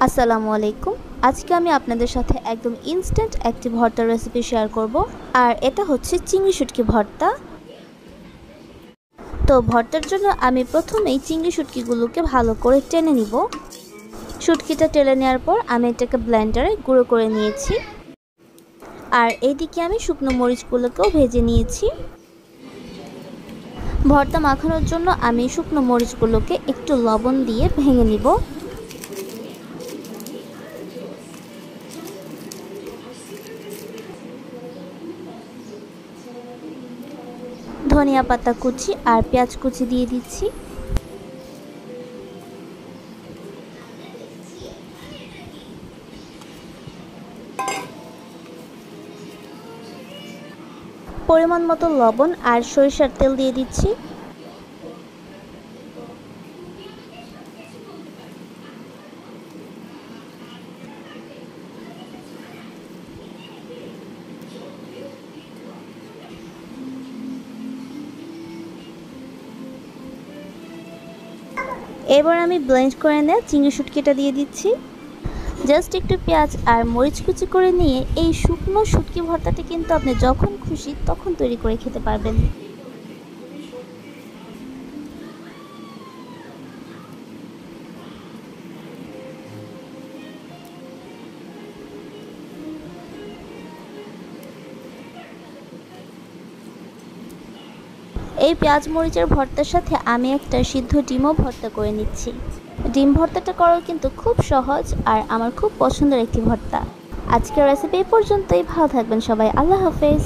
আসসালামু আলাইকুম। আজকে আমি আপনাদের সাথে একদম ইনস্ট্যান্ট একটি ভর্তার রেসিপি শেয়ার করব। আর এটা হচ্ছে চিংড়ি শুটকি ভর্তা। তো ভর্তার জন্য আমি প্রথমেই চিংড়ি শুটকিগুলোকে ভালো করে টেনে নিব। শুটকিটা টেনে নেওয়ার পর আমি এটাকে ব্লেন্ডারে গুঁড়ো করে নিয়েছি। আর এইদিকে আমি শুকনো মরিচগুলোকেও ভেজে নিয়েছি। ভর্তা মাখানোর জন্য আমি শুকনো মরিচগুলোকে একটু লবণ দিয়ে ভেঙে নিব। ধনিয়া পাতা কুচি আর পেঁয়াজ কুচি দিয়ে দিচ্ছি। পরিমাণ মতো লবণ আর সরিষার তেল দিয়ে দিচ্ছি। এবার আমি ব্লেন্ড করে নেওয়া চিংড়ি শুটকিটা দিয়ে দিচ্ছি। জাস্ট একটু পেঁয়াজ আর মরিচ কুচি করে নিয়ে এই শুকনো শুটকি ভর্তাটা কিন্তু আপনি যখন খুশি তখন তৈরি করে খেতে পারবেন। এই পেঁয়াজ মরিচের ভর্তার সাথে আমি একটা সিদ্ধ ডিমও ভর্তা করে নিচ্ছি। ডিম ভর্তাটা করাও কিন্তু খুব সহজ আর আমার খুব পছন্দের একটি ভর্তা। আজকের রেসিপি এই পর্যন্তই। ভালো থাকবেন সবাই। আল্লাহ হাফেজ।